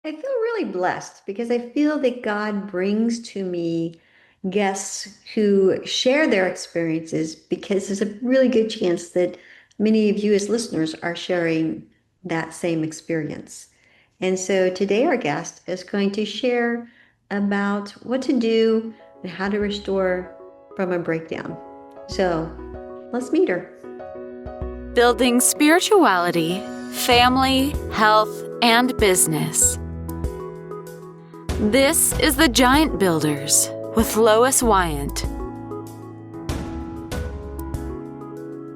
I feel really blessed because I feel that God brings to me guests who share their experiences because there's a really good chance that many of you as listeners are sharing that same experience. And so today our guest is going to share about what to do and how to restore from a breakdown. So let's meet her. Building spirituality, family, health, and business. This is The Giant Builders with Lois Wyant.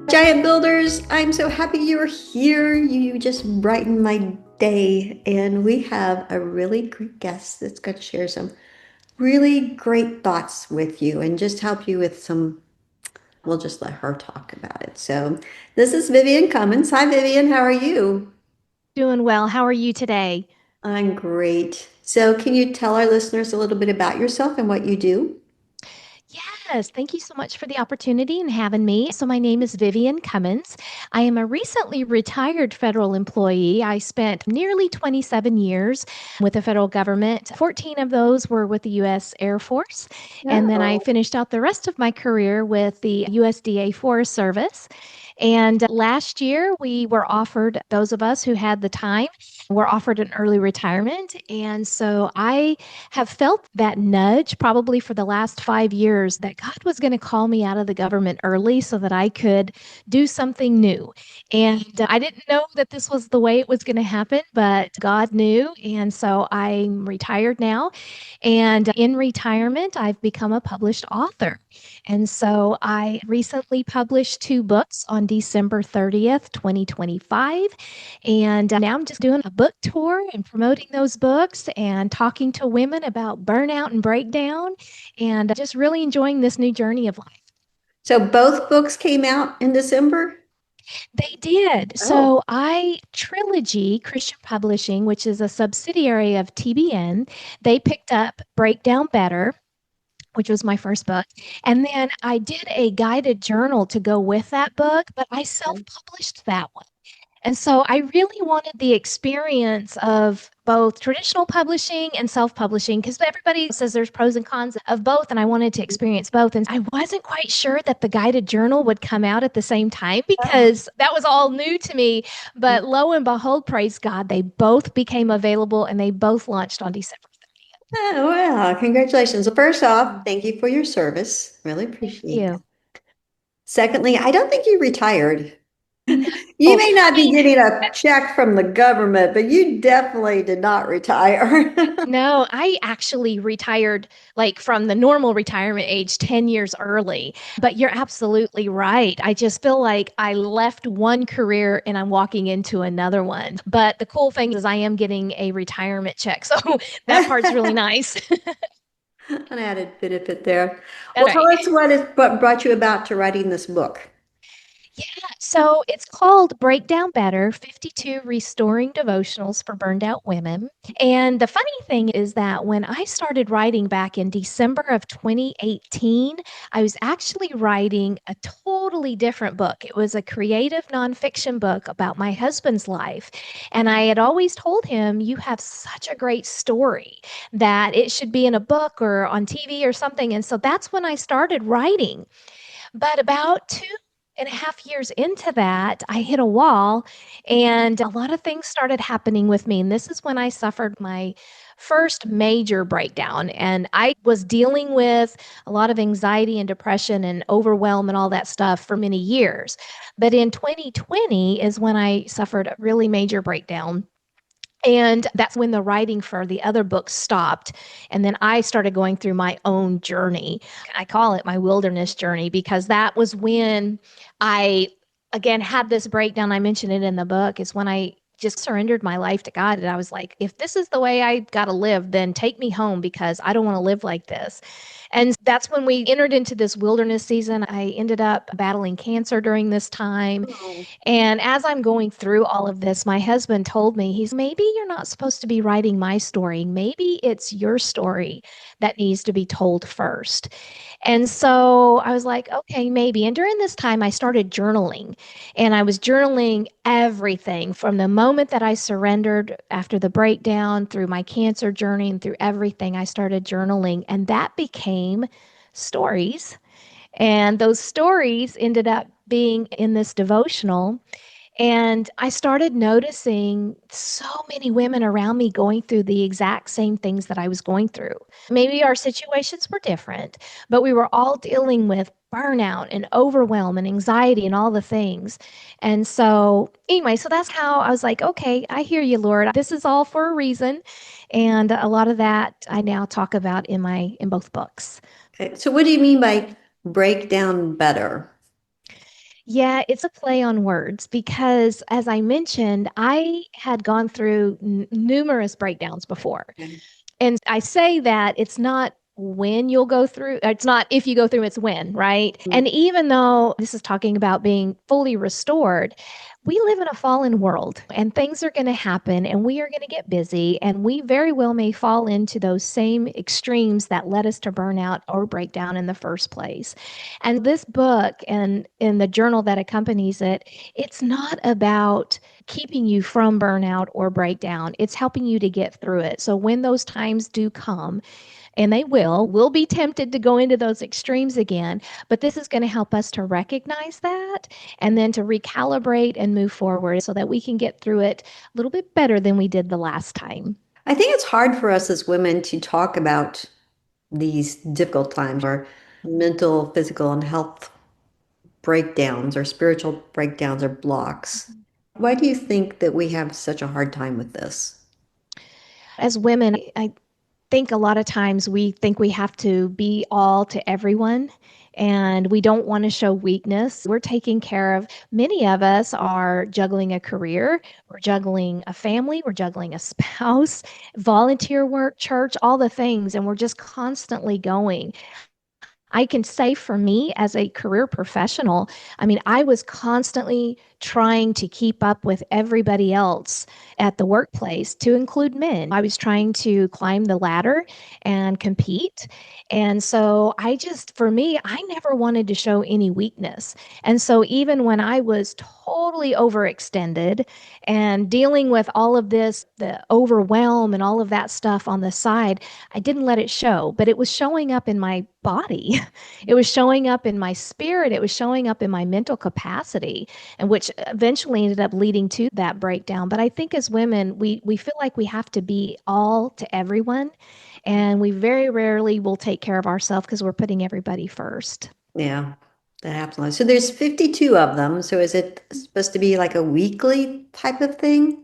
Giant Builders, I'm so happy you're here. You just brighten my day. And we have a really great guest that's going to share some really great thoughts with you and just help you with some. We'll just let her talk about it. So, this is Vivian Cumins. Hi, Vivian. How are you? Doing well. How are you today? I'm great. So, can you tell our listeners a little bit about yourself and what you do? Yes, thank you so much for the opportunity and having me. So, my name is Vivian Cumins. I am a recently retired federal employee. I spent nearly 27 years with the federal government. 14 of those were with the U.S. Air Force. And then I Oh, finished out the rest of my career with the USDA Forest Service. And last year, we were offered, those of us who had the time, were offered an early retirement. And so I have felt that nudge probably for the last 5 years that God was going to call me out of the government early so that I could do something new. And I didn't know that this was the way it was going to happen, but God knew. And so I'm retired now. And in retirement, I've become a published author. And so I recently published two books on December 30th, 2025. And now I'm just doing a book tour and promoting those books and talking to women about burnout and breakdown and just really enjoying this new journey of life. so both books came out in December? They did. Oh, So I Trilogy Christian Publishing, which is a subsidiary of TBN, they picked up Breakdown Better, which was my first book. And then I did a guided journal to go with that book, but I self okay. published that one. And so I really wanted the experience of both traditional publishing and self publishing because everybody says there's pros and cons of both. And I wanted to experience both. And I wasn't quite sure that the guided journal would come out at the same time because that was all new to me. But lo and behold, praise God, they both became available and they both launched on December. Oh, wow. Congratulations. Well, first off, thank you for your service. Really Thank appreciate that. you. Secondly, I don't think you retired. No, You may not be I getting a check from the government, but you definitely did not retire. No, I actually retired like from the normal retirement age 10 years early. But you're absolutely right. I just feel like I left one career and I'm walking into another one. But the cool thing is I am getting a retirement check. So that part's really nice. An added benefit there. All Well, tell right. us what brought you about to writing this book. Yeah, so it's called Breakdown Better 52 Restoring Devotionals for Burned Out Women. And the funny thing is that when I started writing back in December of 2018, I was actually writing a totally different book. It was a creative nonfiction book about my husband's life. And I had always told him, you have such a great story that it should be in a book or on TV or something. And so that's when I started writing. But about 2.5 years into that, I hit a wall and a lot of things started happening with me. And this is when I suffered my first major breakdown. And I was dealing with a lot of anxiety and depression and overwhelm and all that stuff for many years. But in 2020 is when I suffered a really major breakdown. And that's when the writing for the other book stopped. And then I started going through my own journey. I call it my wilderness journey because that was when I, again, had this breakdown. I mentioned it in the book, is when I just surrendered my life to God. And I was like, if this is the way I got to live, then take me home because I don't want to live like this. And that's when we entered into this wilderness season. I ended up battling cancer during this time. Oh. And as I'm going through all of this, my husband told me, he's maybe you're not supposed to be writing my story. Maybe it's your story that needs to be told first. And so I was like, okay, maybe. And during this time, I started journaling, and I was journaling everything from the moment that I surrendered after the breakdown through my cancer journey and through everything. I started journaling, and that became stories. And those stories ended up being in this devotional. And I started noticing so many women around me going through the exact same things that I was going through. Maybe our situations were different, but we were all dealing with burnout and overwhelm and anxiety and all the things. And so, anyway, so that's how I was like, okay, I hear you, Lord. This is all for a reason. And a lot of that I now talk about in both books. Okay. So what do you mean by break down better? Yeah, it's a play on words because, as I mentioned, I had gone through numerous breakdowns before. Okay. And I say that it's not when you'll go through, it's not if you go through, it's when, right? Mm. And even though this is talking about being fully restored, we live in a fallen world and things are going to happen and we are going to get busy and we very well may fall into those same extremes that led us to burnout or breakdown in the first place. And this book and in the journal that accompanies it, it's not about keeping you from burnout or breakdown. It's helping you to get through it. So when those times do come, and they will be tempted to go into those extremes again, but this is going to help us to recognize that and then to recalibrate and move forward so that we can get through it a little bit better than we did the last time. I think it's hard for us as women to talk about these difficult times or mental, physical, and health breakdowns or spiritual breakdowns or blocks. Why do you think that we have such a hard time with this? As women, I think a lot of times we think we have to be all to everyone and we don't want to show weakness. We're taking care of, many of us are juggling a career, we're juggling a family, we're juggling a spouse, volunteer work, church, all the things, and we're just constantly going. I can say for me as a career professional, I mean, I was constantly trying to keep up with everybody else at the workplace, to include men. I was trying to climb the ladder and compete. And so for me, I never wanted to show any weakness. And so even when I was totally overextended and dealing with all of this, the overwhelm and all of that stuff on the side, I didn't let it show, but it was showing up in my body. It was showing up in my spirit. It was showing up in my mental capacity, and which eventually ended up leading to that breakdown. But I think as women, we feel like we have to be all to everyone, and we very rarely will take care of ourselves because we're putting everybody first. Yeah, that happens a lot. So there's 52 of them. So is it supposed to be like a weekly type of thing?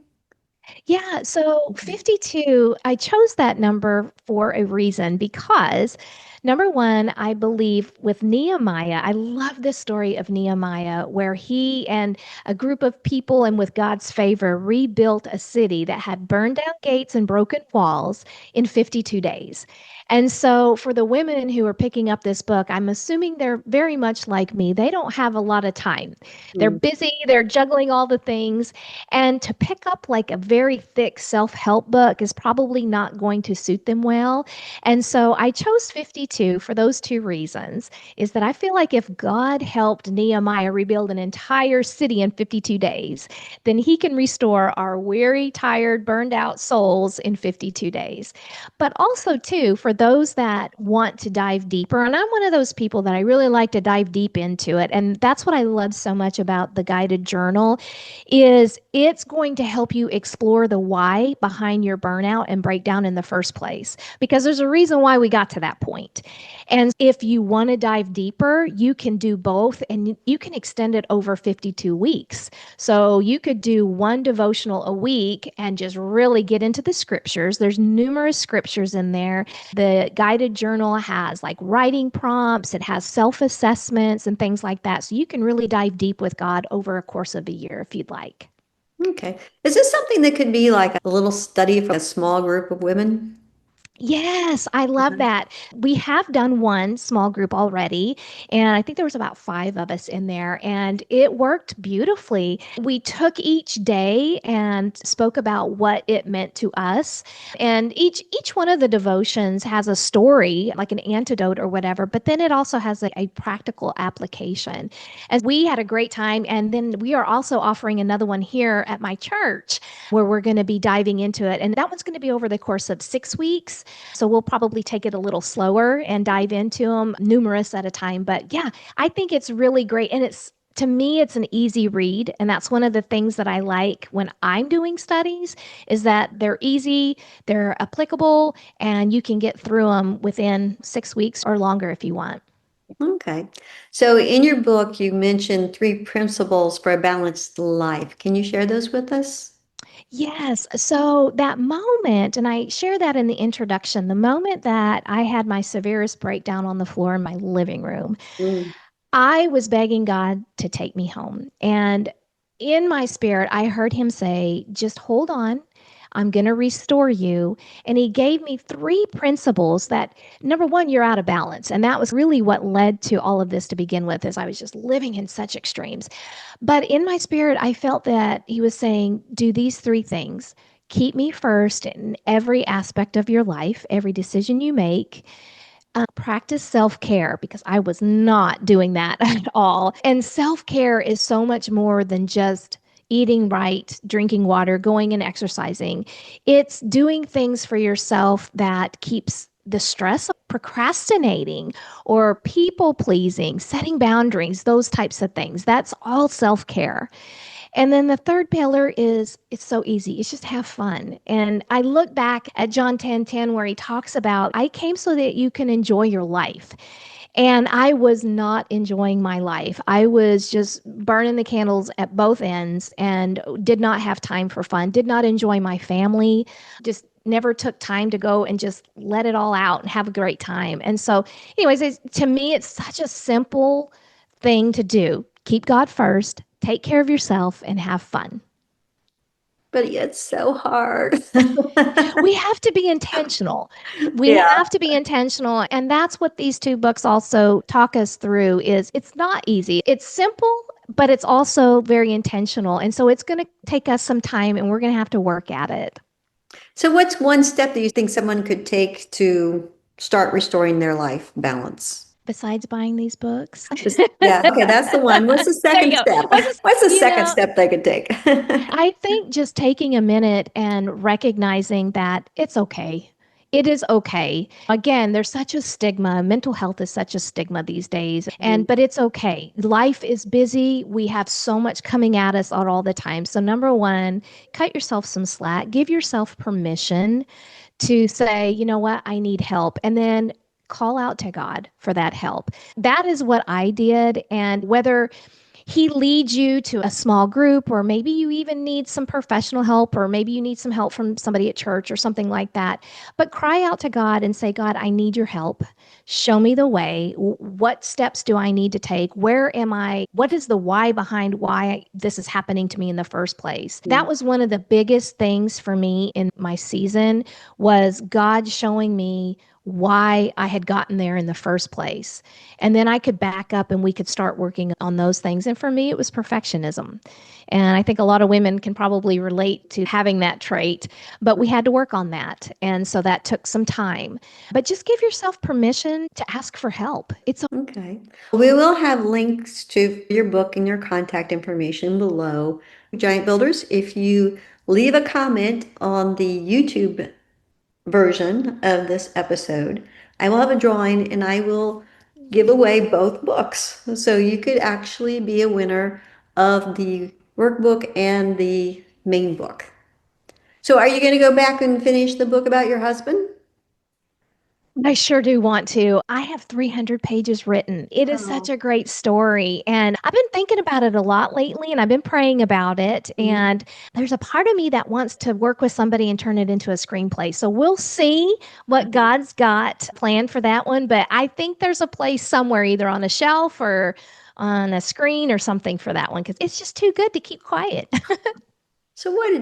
Yeah, so 52, I chose that number for a reason because number one, I believe with Nehemiah, I love this story of Nehemiah where he and a group of people and with God's favor rebuilt a city that had burned down gates and broken walls in 52 days. And so for the women who are picking up this book, I'm assuming they're very much like me. They don't have a lot of time. They're Mm. busy, they're juggling all the things. And to pick up like a very thick self help book is probably not going to suit them well. And so I chose 52 for those two reasons is that I feel like if God helped Nehemiah rebuild an entire city in 52 days, then he can restore our weary, tired, burned out souls in 52 days. But also, too, for those that want to dive deeper, and I'm one of those people that I really like to dive deep into it. And that's what I love so much about the guided journal is it's going to help you explore the why behind your burnout and breakdown in the first place because there's a reason why we got to that point. And if you want to dive deeper, you can do both and you can extend it over 52 weeks. So you could do one devotional a week and just really get into the scriptures. There's numerous scriptures in there. The guided journal has like writing prompts, it has self-assessments and things like that. So you can really dive deep with God over a course of a year if you'd like. Okay. Is this something that could be like a little study for a small group of women? Yes, I love Uh-huh. that. We have done one small group already, and I think there was about five of us in there, and it worked beautifully. We took each day and spoke about what it meant to us, and each one of the devotions has a story, like an antidote or whatever, but then it also has a practical application. And we had a great time, and then we are also offering another one here at my church where we're going to be diving into it, and that one's going to be over the course of 6 weeks. So we'll probably take it a little slower and dive into them numerous at a time. But yeah, I think it's really great. And it's, to me, it's an easy read. And that's one of the things that I like when I'm doing studies is that they're easy, they're applicable, and you can get through them within 6 weeks or longer if you want. Okay. So in your book, you mentioned three principles for a balanced life. Can you share those with us? Yes. So that moment, and I share that in the introduction, the moment that I had my severest breakdown on the floor in my living room, Mm. I was begging God to take me home. And in my spirit, I heard him say, just hold on. I'm going to restore you. And he gave me three principles that number one, you're out of balance. And that was really what led to all of this to begin with, as I was just living in such extremes. But in my spirit, I felt that he was saying, do these three things. Keep me first in every aspect of your life, every decision you make, practice self care because I was not doing that at all. And self care is so much more than just eating right, drinking water, going and exercising. It's doing things for yourself that keeps the stress of procrastinating or people pleasing, setting boundaries, those types of things. That's all self care. And then the third pillar is it's so easy. It's just have fun. And I look back at John 10:10 where he talks about I came so that you can enjoy your life. And I was not enjoying my life. I was just burning the candles at both ends and did not have time for fun, did not enjoy my family, just never took time to go and just let it all out and have a great time. And so, anyways, to me, it's such a simple thing to do. Keep God first, take care of yourself, and have fun. But it's so hard. We have to be intentional. We Yeah. have to be intentional. And that's what these two books also talk us through is it's not easy. It's simple, but it's also very intentional. And so it's going to take us some time and we're going to have to work at it. So what's one step that you think someone could take to start restoring their life balance? Besides buying these books. Yeah, okay, that's the one. What's the There you second go. step? What's this? What's the You second know, step they could take? I think just taking a minute and recognizing that it's okay. It is okay. Again, there's such a stigma. Mental health is such a stigma these days. And but it's okay. Life is busy. We have so much coming at us all the time. So number one, cut yourself some slack. Give yourself permission to say, you know what, I need help. And then call out to God for that help. That is what I did. And whether he leads you to a small group, or maybe you even need some professional help, or maybe you need some help from somebody at church or something like that. But cry out to God and say, God, I need your help. Show me the way. What steps do I need to take? Where am I? What is the why behind why this is happening to me in the first place? That was one of the biggest things for me in my season was God showing me why I had gotten there in the first place. And then I could back up and we could start working on those things. And for me, it was perfectionism. And I think a lot of women can probably relate to having that trait, but we had to work on that. And so that took some time. But just give yourself permission to ask for help. It's Okay. We will have links to your book and your contact information below. Giant Builders, if you leave a comment on the YouTube version of this episode, I will have a drawing and I will give away both books. So you could actually be a winner of the workbook and the main book. So are you going to go back and finish the book about your husband? I sure do want to. I have 300 pages written. It is such Oh. a great story. And I've been thinking about it a lot lately and I've been praying about it. Mhm. And there's a part of me that wants to work with somebody and turn it into a screenplay. So we'll see what God's got planned for that one. But I think there's a place somewhere, either on a shelf or on a screen or something for that one because it's just too good to keep quiet. So what's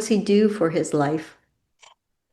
he do for his life?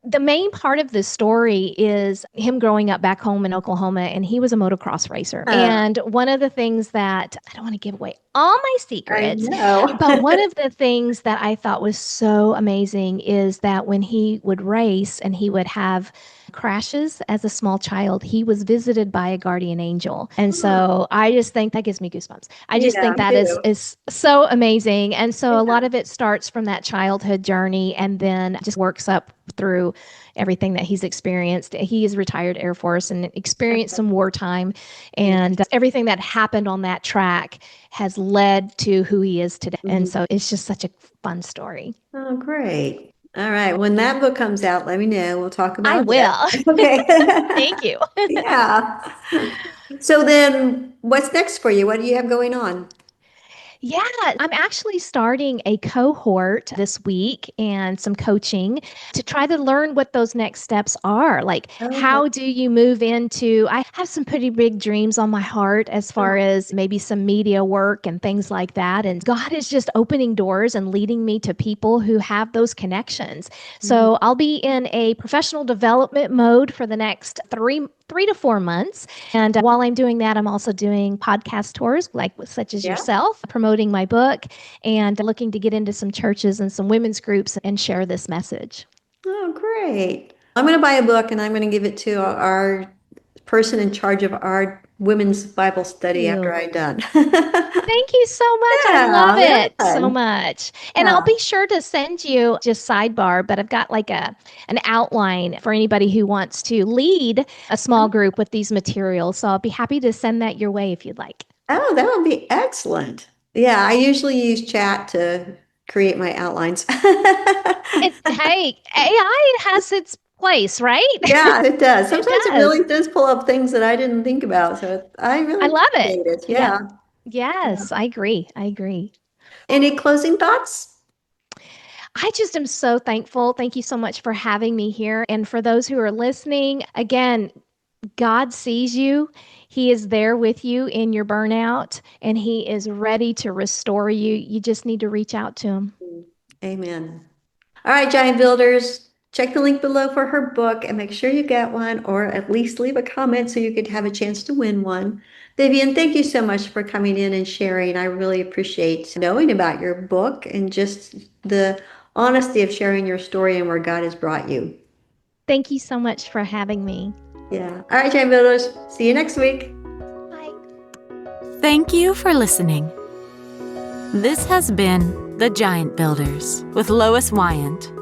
The main part of the story is him growing up back home in Oklahoma, and he was a motocross racer. Uh, And one of the things that I don't want to give away all my I secrets, know. but one of the things that I thought was so amazing is that when he would race and he would have crashes as a small child, he was visited by a guardian angel. And so I just think that gives me goosebumps. I just Yeah, think that me is so amazing. And so a too. lot of it starts from that childhood journey and then just works up through everything that he's experienced. He is retired Air Force and experienced some wartime, Yeah. and everything that happened on that track has led to who he is today. And Mhm. so it's just such a fun story. Oh, great. All right. When that book comes out, let me know. We'll talk I about it. will. Okay. Thank you. Yeah. So then what's next for you? What do you have going on? Yeah, I'm actually starting a cohort this week and some coaching to try to learn what those next steps are. Like, Okay. how do you move into? I have some pretty big dreams on my heart as far as maybe some media work and things like that. And God is just opening doors and leading me to people who have those connections. Mhm. So I'll be in a professional development mode for the next three to 4 months. And while I'm doing that, I'm also doing podcast tours, like such as Yeah. yourself, promoting my book and looking to get into some churches and some women's groups and share this message. Oh, great. I'm going to buy a book and I'm going to give it to our person in charge of our women's Bible study after You. I'm done. Thank you so much. I love Yeah, very it so fun. much. And I'll Yeah. be sure to send you just sidebar, but I've got like an outline for anybody who wants to lead a small group with these materials. So I'll be happy to send that your way if you'd like. Oh, that would be excellent. Yeah, I usually use chat to create my outlines. Hey, AI has its place, right? Yeah, it does. It Sometimes it does. really does pull up things that I didn't think about. So I really I love it. appreciate it. Yep. Yeah. Yeah. Yes, I agree. I agree. Any closing thoughts? I just am so thankful. Thank you so much for having me here. And for those who are listening, again, God sees you. He is there with you in your burnout, and He is ready to restore you. You just need to reach out to Him. Amen. All right, Giant Builders, check the link below for her book and make sure you get one or at least leave a comment so you could have a chance to win one. Vivian, thank you so much for coming in and sharing. I really appreciate knowing about your book and just the honesty of sharing your story and where God has brought you. Thank you so much for having me. Yeah. All right, Giant Builders, see you next week. Bye. Thank you for listening. This has been The Giant Builders with Lois Wyant.